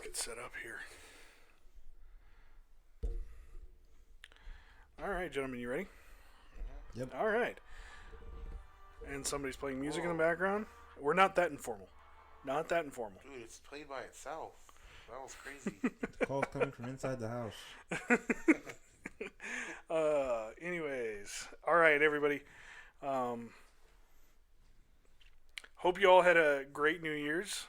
get set up here. All right, gentlemen, you ready? Yep. All right. And somebody's playing music in the background. We're not that informal. Not that informal. Dude, it's played by itself. That was crazy. Calls coming from inside the house. Anyways, all right, everybody. Hope you all had a great New Year's.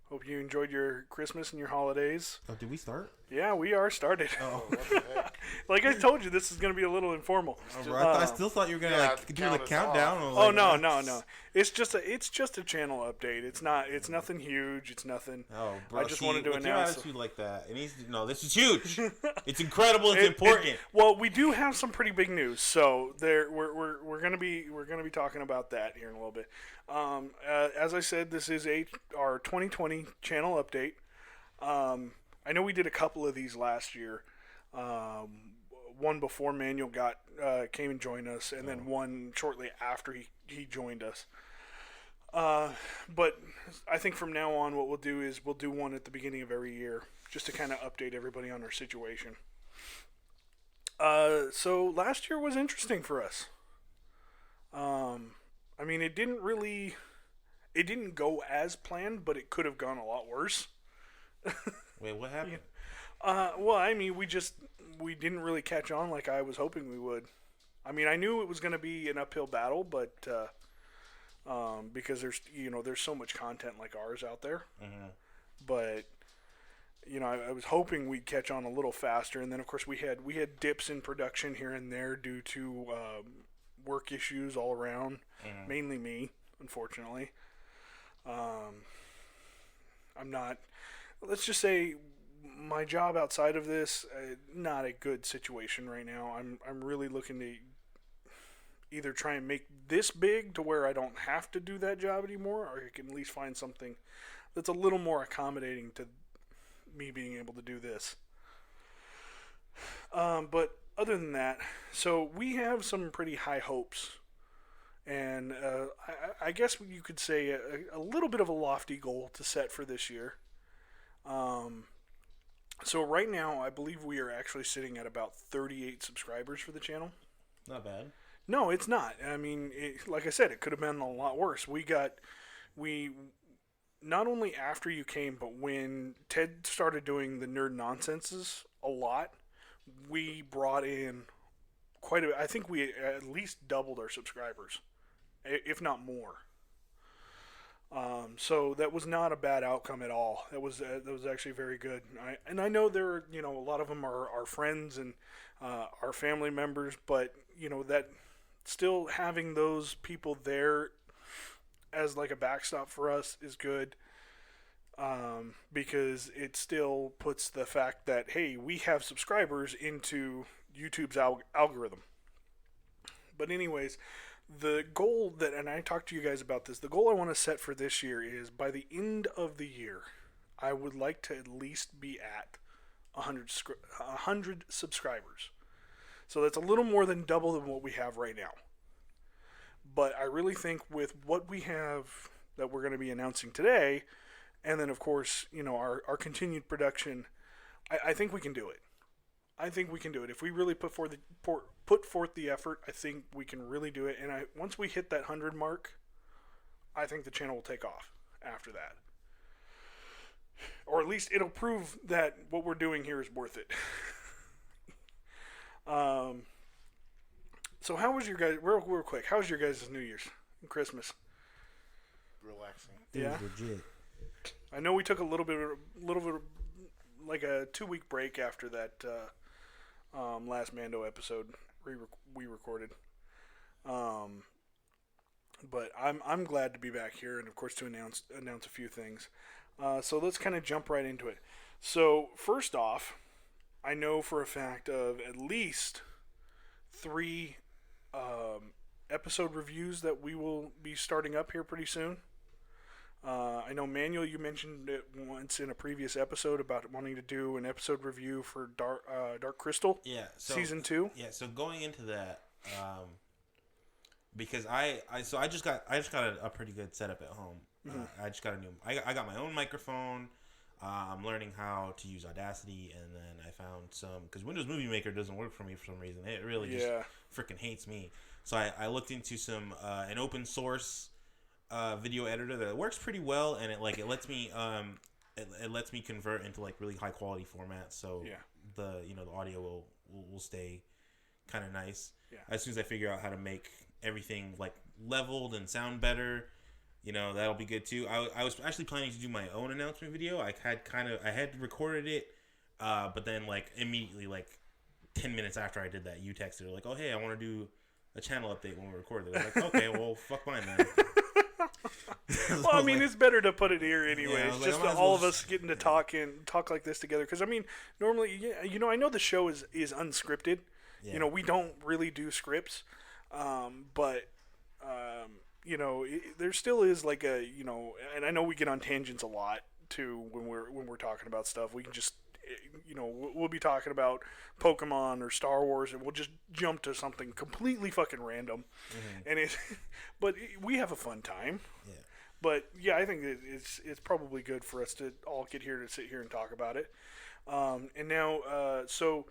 Hope you enjoyed your Christmas and your holidays. Oh, did we start? Yeah, we are started. Oh, What the heck? Like I told you, this is going to be a little informal. I still thought you were gonna Yeah, do the count us countdown. off. I was Oh like, no. It's just a channel update. It's nothing huge. It's nothing. Oh, bro, I just wanted to with your announce. attitude like that. It needs to, no, this is huge. It's incredible. It's important. Well, we do have some pretty big news, so we're gonna be talking about that here in a little bit. As I said, this is our 2020 channel update. I know we did a couple of these last year. One before Manuel came and joined us, and then one shortly after he joined us. But I think from now on, what we'll do is we'll do one at the beginning of every year, just to kind of update everybody on our situation. So last year was interesting for us. I mean, it didn't go as planned, but it could have gone a lot worse. Wait, what happened? Well, I mean, we didn't really catch on like I was hoping we would. I mean, I knew it was going to be an uphill battle, but because there's so much content like ours out there. Mm-hmm. But I was hoping we'd catch on a little faster, and then of course we had dips in production here and there due to work issues all around, mainly me, unfortunately. I'm not. Let's just say my job outside of this, not a good situation right now. I'm really looking to either try and make this big to where I don't have to do that job anymore, or I can at least find something that's a little more accommodating to me being able to do this. But other than that, so we have some pretty high hopes, and I guess you could say a little bit of a lofty goal to set for this year. So right now, I believe we are actually sitting at about 38 subscribers for the channel. Not bad. No, it's not. I mean, like I said, it could have been a lot worse. We not only after you came, but when Ted started doing the nerd nonsenses a lot, we brought in quite a bit. I think we at least doubled our subscribers, if not more. So that was not a bad outcome at all. That was actually very good. I know there are, a lot of them are our friends and our family members, but that still having those people there as like a backstop for us is good, because it still puts the fact that, hey, we have subscribers into YouTube's algorithm. But anyways, the goal and I talked to you guys about this, the goal I want to set for this year is by the end of the year, I would like to at least be at 100 subscribers. So that's a little more than double than what we have right now. But I really think with what we have that we're going to be announcing today, and then of course, our continued production, I think we can do it. I think we can do it. If we really put forth the effort, I think we can really do it. And once we hit that 100 mark, I think the channel will take off after that. Or at least it'll prove that what we're doing here is worth it. So how was your guys, real quick, how was your guys' New Year's and Christmas? Relaxing. It Yeah. was legit. I know we took a little bit of like a 2-week break after that last Mando episode we recorded. But I'm glad to be back here, and of course to announce a few things. So let's kind of jump right into it. So first off, I know for a fact of at least 3 episode reviews that we will be starting up here pretty soon. I know, Manuel, you mentioned it once in a previous episode about wanting to do an episode review for Dark Crystal. Yeah. So, Season 2. Yeah. So going into that, because I just got a pretty good setup at home. Mm-hmm. I just got I got my own microphone. I'm learning how to use Audacity, and then I found some because Windows Movie Maker doesn't work for me for some reason. It really just freaking hates me. So I looked into some an open source video editor that works pretty well, and it lets me it lets me convert into like really high quality formats. So the audio will stay kind of nice. Yeah. As soon as I figure out how to make everything like leveled and sound better, that'll be good too. I was actually planning to do my own announcement video. I had recorded it, but then like immediately like 10 minutes after I did that, you texted like, "Oh hey, I want to do a channel update when we recorded it." I was like, "Okay, well fuck mine then." Well, I mean, it's better to put it here anyways, just to all of us getting to talk like this together. Because I mean, normally, I know the show is unscripted. Yeah. We don't really do scripts, but there still is like and I know we get on tangents a lot too when we're talking about stuff. We can just, we'll be talking about Pokemon or Star Wars, and we'll just jump to something completely fucking random, and but we have a fun time. Yeah. But yeah, I think it's probably good for us to all get here to sit here and talk about it. And now, so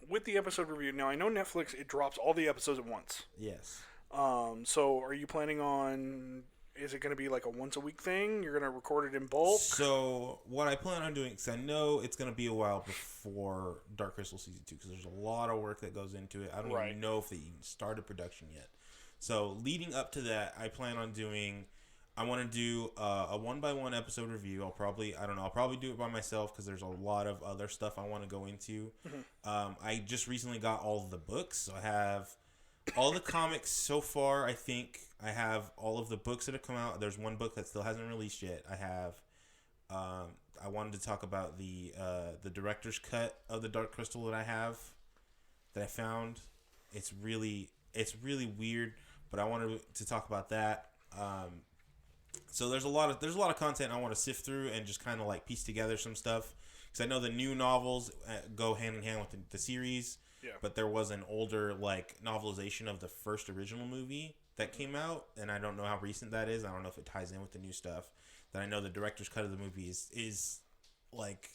with the episode review, now I know Netflix, it drops all the episodes at once. Yes. So are you planning on, is it going to be like a once a week thing? You're going to record it in bulk? So what I plan on doing, because I know it's going to be a while before Dark Crystal Season 2, because there's a lot of work that goes into it. I don't even know if they even started production yet. So leading up to that, I plan on doing, I want to do a 1-by-1 episode review. I'll probably do it by myself because there's a lot of other stuff I want to go into. I just recently got all of the books, so I have all the comics so far. I think I have all of the books that have come out. There's one book that still hasn't released yet. I have. I wanted to talk about the director's cut of the Dark Crystal that I found. It's really weird, but I wanted to talk about that. So there's a lot of content I want to sift through and just kind of like piece together some stuff, because I know the new novels go hand in hand with the series. Yeah. But there was an older like novelization of the first original movie that came out, and I don't know how recent that is. I don't know if it ties in with the new stuff. Then I know the director's cut of the movie is like,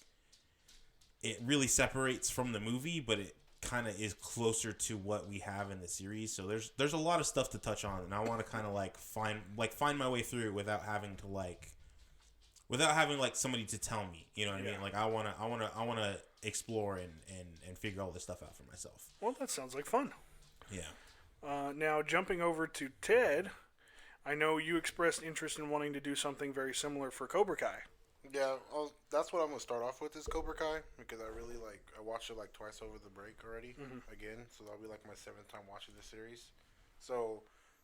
it really separates from the movie, but it kind of is closer to what we have in the series. So there's a lot of stuff to touch on, and I want to kind of like find my way through it without having somebody to tell me, you know what I mean? Like I want to explore and figure all this stuff out for myself. Well, that sounds like fun. Yeah. Now jumping over to Ted, I know you expressed interest in wanting to do something very similar for Cobra Kai. Yeah, that's what I'm gonna start off with is Cobra Kai, because I really I watched it like twice over the break already again, so that'll be like my 7th time watching the series. So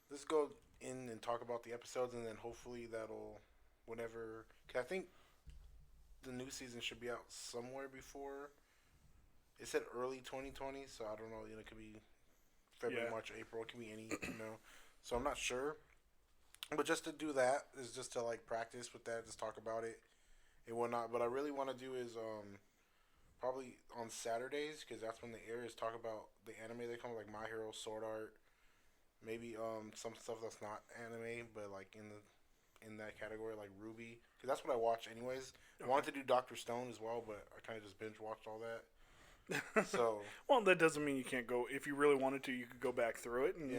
let's go in and talk about the episodes, and then hopefully that'll whenever, cause I think the new season should be out somewhere before. It said early 2020, so I don't know. It could be February, March, April. It could be any, So I'm not sure. But just to do that is just to like practice with that, just talk about it and whatnot. What I really want to do is probably on Saturdays, because that's when the air is talk about the anime they come, like My Hero, Sword Art, maybe some stuff that's not anime, but like in that category, like Ruby, because that's what I watch anyways. I wanted to do Dr. Stone as well, but I kind of just binge watched all that. So well, that doesn't mean you can't go. If you really wanted to, you could go back through it and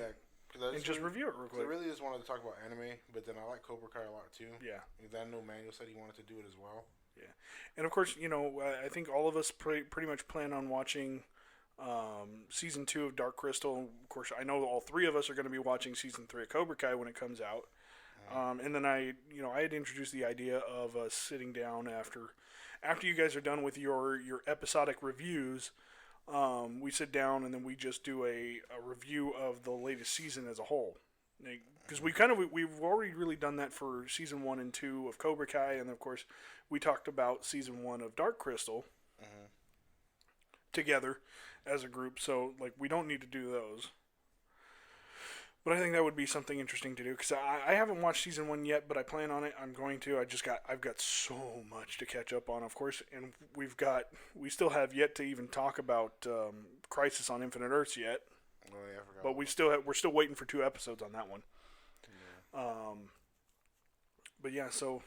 just review it real quick. I really just wanted to talk about anime, but then I like Cobra Kai a lot too. Yeah, I know Manuel said he wanted to do it as well. Yeah, and of course, I think all of us pretty much plan on watching season 2 of Dark Crystal. Of course, I know all 3 of us are going to be watching season 3 of Cobra Kai when it comes out. And then I had introduced the idea of us sitting down after you guys are done with your episodic reviews. We sit down and then we just do a review of the latest season as a whole. Because we've already really done that for season 1 and 2 of Cobra Kai, and of course we talked about season 1 of Dark Crystal together as a group. So like we don't need to do those. But I think that would be something interesting to do, because I haven't watched season 1 yet, but I plan on it. I'm going to. I've got so much to catch up on, of course, and we still have yet to even talk about Crisis on Infinite Earths yet. Oh yeah, I forgot. But we're still waiting for 2 episodes on that one. Yeah. But yeah, so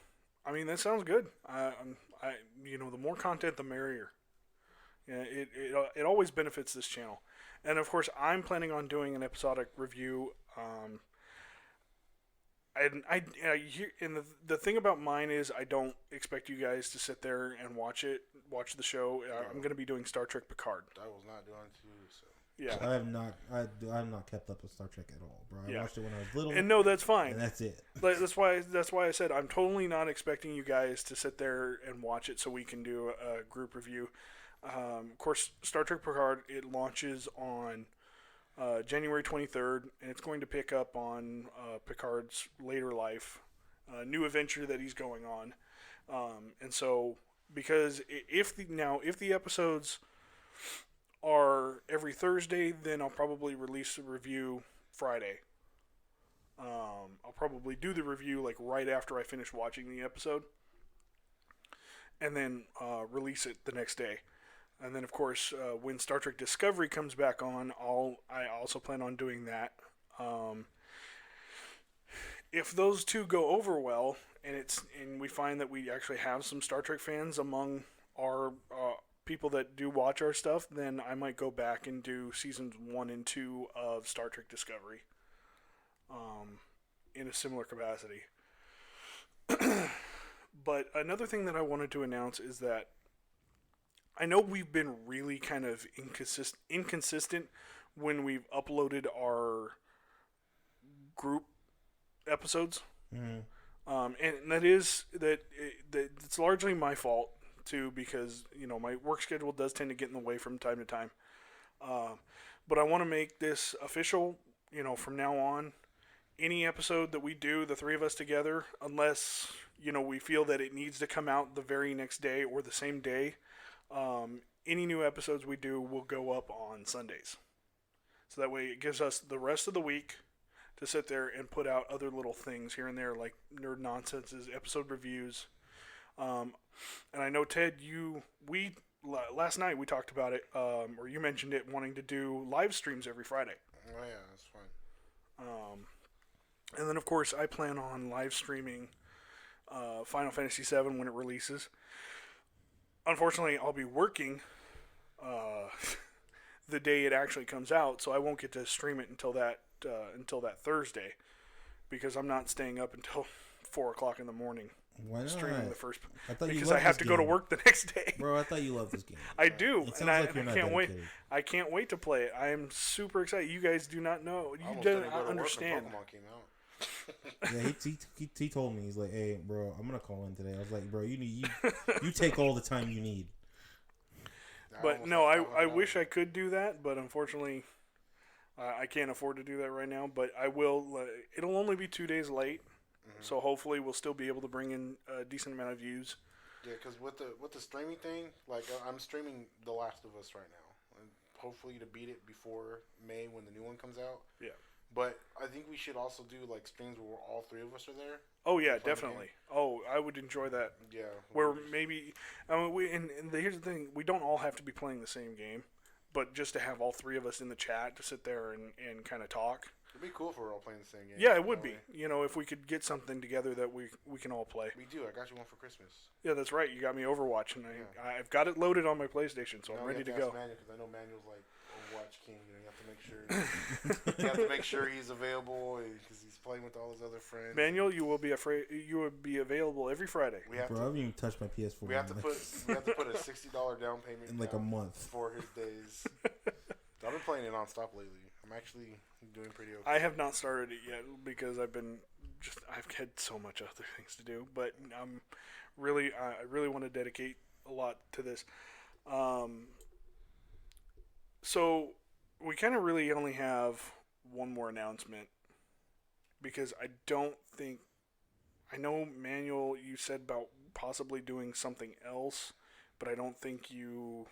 I mean, that sounds good. The more content, the merrier. Yeah, it always benefits this channel, and of course, I'm planning on doing an episodic review. And the thing about mine is I don't expect you guys to sit there and watch the show. I'm going to be doing Star Trek Picard. I was not doing too. So. Yeah, I have not kept up with Star Trek at all, bro. I watched it when I was little, and no, that's fine. and that's it. That's why I said I'm totally not expecting you guys to sit there and watch it so we can do a group review. Of course, Star Trek Picard, it launches on January 23rd, and it's going to pick up on Picard's later life, new adventure that he's going on. And so, because if the episodes are every Thursday, then I'll probably release a review Friday. I'll probably do the review like right after I finish watching the episode, and then release it the next day. And then, of course, when Star Trek Discovery comes back on, I also plan on doing that. If those two go over well, and we find that we actually have some Star Trek fans among our people that do watch our stuff, then I might go back and do seasons 1 and 2 of Star Trek Discovery in a similar capacity. But another thing that I wanted to announce is that I know we've been really kind of inconsistent when we've uploaded our group episodes. Mm-hmm. And that it's largely my fault too, because my work schedule does tend to get in the way from time to time. But I want to make this official. From now on, any episode that we do, the three of us together, unless we feel that it needs to come out the very next day or the same day. Any new episodes we do will go up on Sundays. So that way it gives us the rest of the week to sit there and put out other little things here and there, like Nerd Nonsenses, episode reviews. And I know, Ted, last night we talked about it, or you mentioned it, wanting to do live streams every Friday. Oh yeah, that's fine. And then, of course, I plan on live streaming Final Fantasy VII when it releases. Unfortunately, I'll be working the day it actually comes out, so I won't get to stream it until that Thursday, because I'm not staying up until 4:00 in the morning. Why not? Streaming the first, because I have to go to work the next day. Bro, I thought you loved this game. I do, It and sounds like you're I not can't wait. dedicated. I can't wait to play it. I am super excited. You guys do not know. You I almost don't didn't go to work when understand. Pokemon came out. Yeah, he told me, he's like, hey, bro, I'm gonna call in today. I was like, bro, you take all the time you need. But no, I wish I could do that, but unfortunately, I can't afford to do that right now. But I will. It'll only be 2 days late, so hopefully we'll still be able to bring in a decent amount of views. Yeah, because with the streaming thing, like I'm streaming The Last of Us right now, and hopefully to beat it before May when the new one comes out. Yeah. But I think we should also do like streams where all three of us are there. Oh yeah, definitely. Oh, I would enjoy that. Yeah. Where maybe, here's the thing: we don't all have to be playing the same game, but just to have all three of us in the chat to sit there and kind of talk. It'd be cool if we're all playing the same game. Yeah, it would be. If we could get something together that we can all play. We do. I got you one for Christmas. Yeah, that's right. You got me Overwatch, and I've got it loaded on my PlayStation, so I'm ready to go. Because I know Manuel's like Overwatch king. You have to make sure. You have to make sure he's available because he's playing with all his other friends. Manuel, you will be available every Friday. Bro, I haven't even touched my PS4. We have to put a $60 down payment in like a month for his days. I've been playing it nonstop lately. I'm actually doing pretty okay. I have not started it yet because I've had so much other things to do, but I really want to dedicate a lot to this. So we kind of really only have one more announcement because I know, Manuel, you said about possibly doing something else, but I don't think you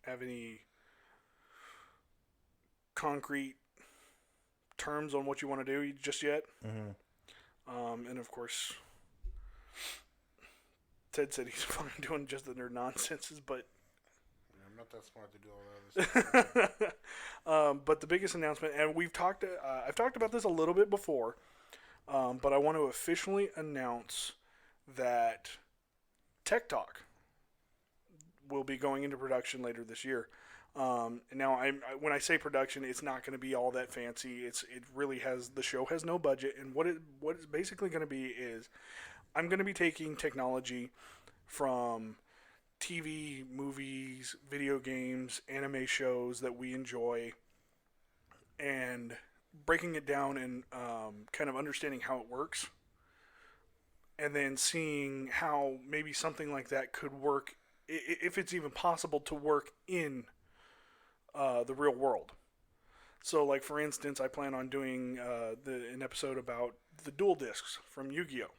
have any concrete terms on what you want to do just yet. Mm-hmm. And of course, Ted said he's fine doing just the Nerd Nonsenses, but I'm not that smart to do all that other stuff. But the biggest announcement, and I've talked about this a little bit before, but I want to officially announce that Tech Talk will be going into production later this year. Now, when I say production, it's not going to be all that fancy. It really has, the show has no budget, and what it's basically going to be is I'm going to be taking technology from TV, movies, video games, anime shows that we enjoy, and breaking it down and kind of understanding how it works, and then seeing how maybe something like that could work, if it's even possible to work in the real world. So, like, for instance, I plan on doing an episode about the dual discs from Yu-Gi-Oh!,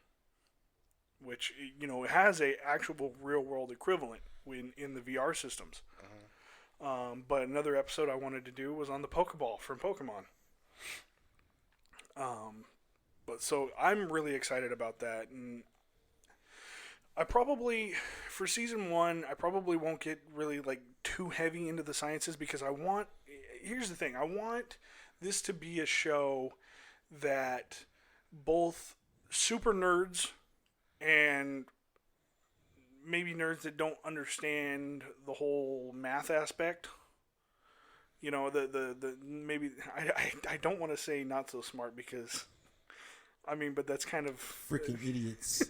which, you know, has a actual real world equivalent in the VR systems. But another episode I wanted to do was on the Pokeball from Pokemon. But so I'm really excited about that, and I probably, for season 1, I probably won't get really like too heavy into the sciences, because here's the thing, I want this to be a show that both super nerds and maybe nerds that don't understand the whole math aspect, you know, the maybe, I don't want to say not so smart, because I mean, but that's kind of Freaking idiots.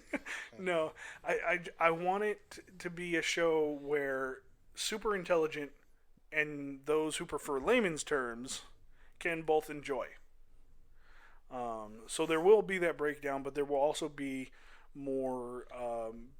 No, I want it to be a show where super intelligent and those who prefer layman's terms can both enjoy. So there will be that breakdown, but there will also be more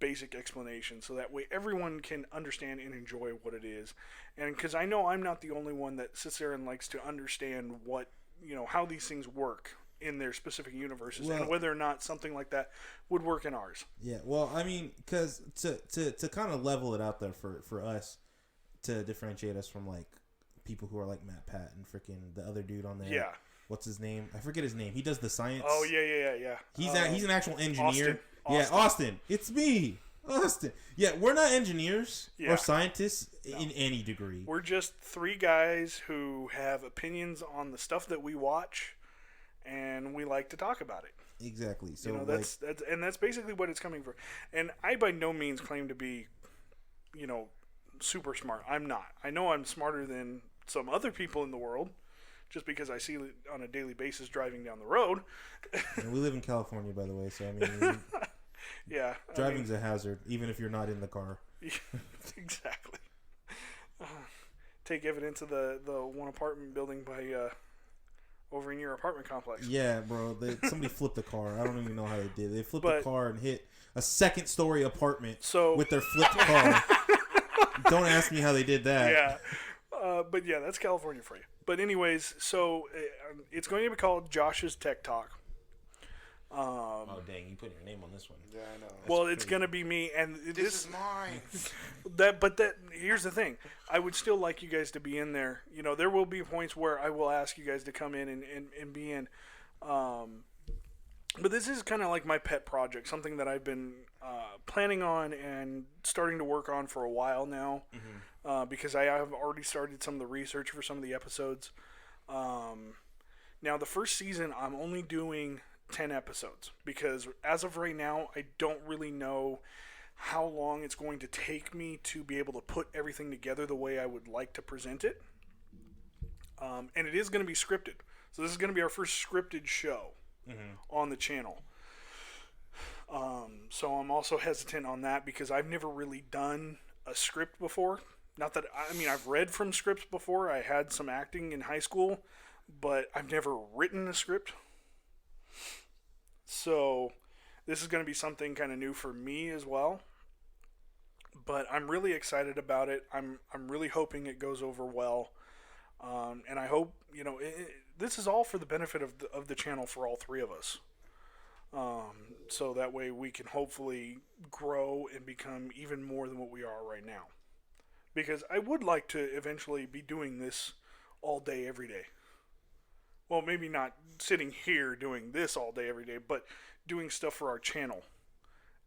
basic explanation, so that way everyone can understand and enjoy what it is. And because I know I'm not the only one that sits there and likes to understand what, you know, how these things work in their specific universes, and whether or not something like that would work in ours. Yeah, well, I mean, because to kind of level it out there for us, to differentiate us from like people who are like Matt Pat and freaking the other dude on there. Yeah. What's his name? I forget his name. He does the science. Oh yeah. He's an actual engineer. Austin. Yeah, Austin. It's me, Austin. Yeah, we're not engineers Yeah. or scientists in any degree. We're just three guys who have opinions on the stuff that we watch, and we like to talk about it. Exactly. So You know, that's basically what it's coming from. And I by no means claim to be, you know, super smart. I'm not. I know I'm smarter than some other people in the world, just because I see it on a daily basis driving down the road. and we live in California, by the way. So I mean, Yeah. driving's a hazard, even if you're not in the car. Exactly. Take evidence of the one apartment building by over in your apartment complex. Yeah, bro. Somebody flipped a car. I don't even know how they did. They flipped But- a car and hit a second-story apartment So- with their flipped car. Don't ask me how they did that. Yeah. But yeah, that's California for you. But anyways, so it's going to be called Josh's Tech Talk. Oh dang, you put your name on this one. Yeah, I know. Well, it's going to be me, and This is mine. But here's the thing. I would still like you guys to be in there. You know, there will be points where I will ask you guys to come in and be in. But this is kind of like my pet project, something that I've been planning on and starting to work on for a while now, because I have already started some of the research for some of the episodes. Now, the first season, I'm only doing 10 episodes, because as of right now, I don't really know how long it's going to take me to be able to put everything together the way I would like to present it. And it is going to be scripted. So this is going to be our first scripted show on the channel. So I'm also hesitant on that, because I've never really done a script before. Not that, I mean, I've read from scripts before. I had some acting in high school, but I've never written a script. So this is going to be something kind of new for me as well. But I'm really excited about it. I'm really hoping it goes over well. And I hope, you know, this is all for the benefit of the channel for all three of us. So that way we can hopefully grow and become even more than what we are right now. Because I would like to eventually be doing this all day, every day. Well, maybe not sitting here doing this all day, every day, but doing stuff for our channel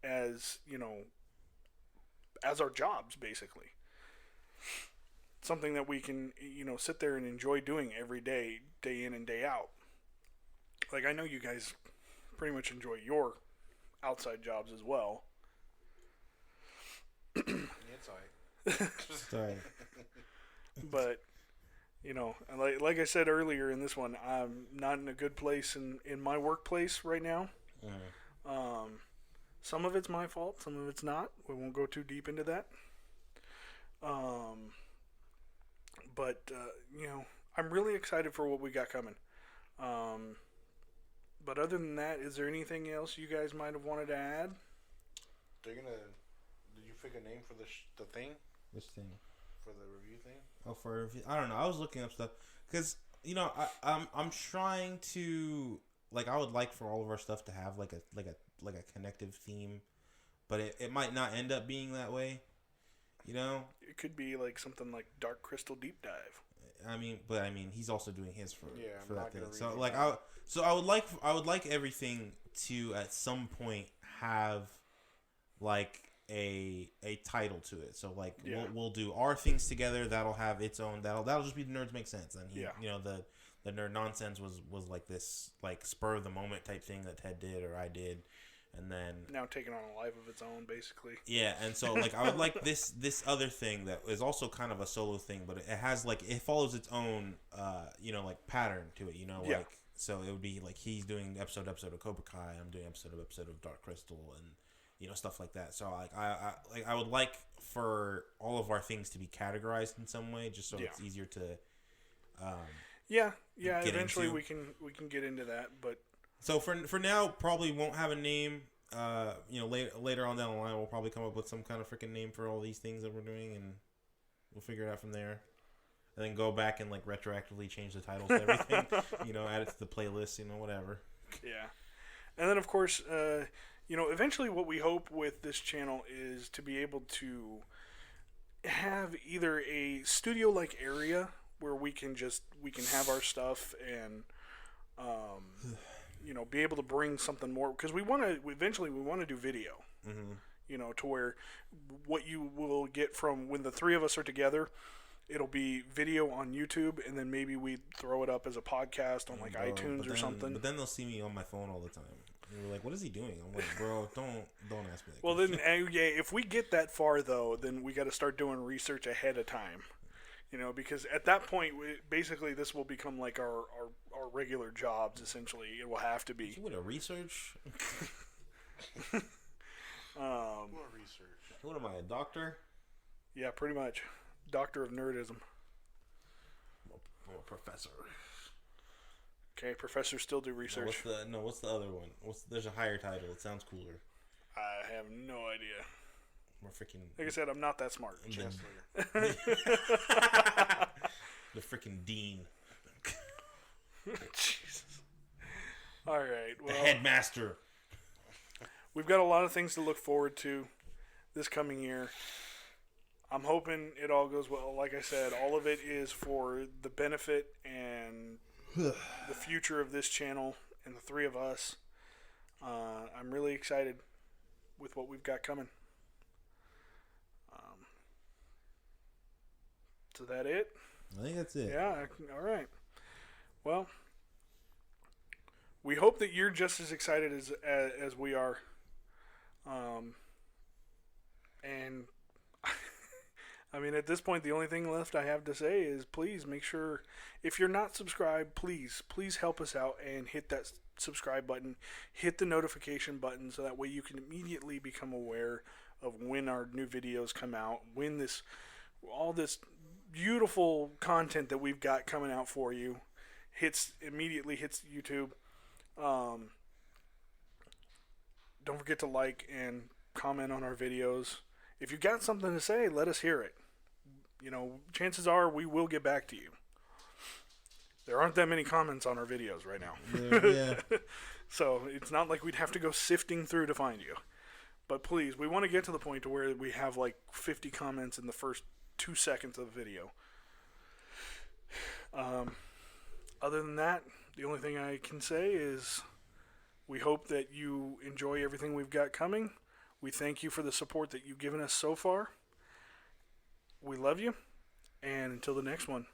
as, you know, as our jobs, basically. Something that we can, you know, sit there and enjoy doing every day, day in and day out. Like, I know you guys pretty much enjoy your outside jobs as well. It's alright. Sorry. But, you know, like I said earlier in this one, I'm not in a good place in my workplace right now. Some of it's my fault, some of it's not. We won't go too deep into that. But you know, I'm really excited for what we got coming. But other than that, is there anything else you guys might have wanted to add? They're gonna. Did you pick a name for the thing? Which thing? For the review thing? Oh, for review. I don't know. I was looking up stuff because you know I'm trying to like I would like for all of our stuff to have like a connective theme, but it might not end up being that way. You know, It could be like something like Dark Crystal Deep Dive. I mean, he's also doing his for I'm that not thing. gonna So read like I would like everything to at some point have like a title to it. So like Yeah. we'll do our things together. That'll have its own. That'll just be the Nerds Make Sense. And Yeah. you know the Nerd Nonsense was like this like spur of the moment type thing that Ted did or I did, and then Now taking on a life of its own, basically. yeah, and so like I would like this other thing that is also kind of a solo thing, but it has like it follows its own you know like pattern to it, you know, Yeah. like so it would be like he's doing episode of Cobra Kai, I'm doing episode of Dark Crystal, and you know stuff like that. So like I would like for all of our things to be categorized in some way, just so Yeah. it's easier to Yeah. Get Eventually into. we can get into that, but So for now, probably won't have a name. You know, later on down the line, we'll probably come up with some kind of freaking name for all these things that we're doing, and we'll figure it out from there. And then go back and like retroactively change the titles to everything. You know, add it to the playlist. You know, whatever. yeah. And then of course, you know, eventually what we hope with this channel is to be able to have either a studio-like area where we can have our stuff and you know, be able to bring something more, because we want to do video. You know, to where what you will get from when the three of us are together, it'll be video on YouTube, and then maybe we throw it up as a podcast on like Bro, iTunes but or then- something. But then they'll see me on my phone all the time. And they're like, "What is he doing?" I'm like, "Bro, don't ask me that." Well, question." then, yeah, if we get that far, though, then we got to start doing research ahead of time. You know, because at that point, basically, this will become like our regular jobs, essentially. It will have to be. You want to research? More research. What am I, a doctor? Yeah, pretty much. Doctor of Nerdism. I'm a professor. Okay, professors still do research. What's the other one? There's a higher title. It sounds cooler. I have no idea. More freaking. Like I said, I'm not that smart. Chancellor. The freaking dean. Jesus. All right. The Well, headmaster. we've got a lot of things to look forward to this coming year. I'm hoping it all goes well. Like I said, all of it is for the benefit and the future of this channel and the three of us. I'm really excited with what we've got coming. So that it? I think that's it. Yeah, all right. Well, we hope that you're just as excited as we are. And I mean, at this point, the only thing left I have to say is please make sure, if you're not subscribed, please help us out and hit that subscribe button, hit the notification button, so that way you can immediately become aware of when our new videos come out, when all this beautiful content that we've got coming out for you immediately hits YouTube. Don't forget to like and comment on our videos. If you got something to say, let us hear it. You know, chances are we will get back to you. There aren't that many comments on our videos right now. Yeah. So it's not like we'd have to go sifting through to find you. But please, we want to get to the point to where we have like 50 comments in the first 2 seconds of the video. Other than that, the only thing I can say is we hope that you enjoy everything we've got coming. We thank you for the support that you've given us so far. We love you. And until the next one,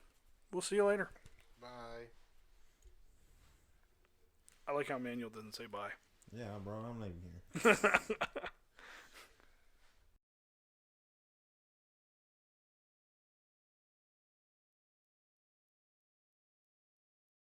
we'll see you later. Bye. I like how Manuel doesn't say bye. Yeah, bro, I'm not even here.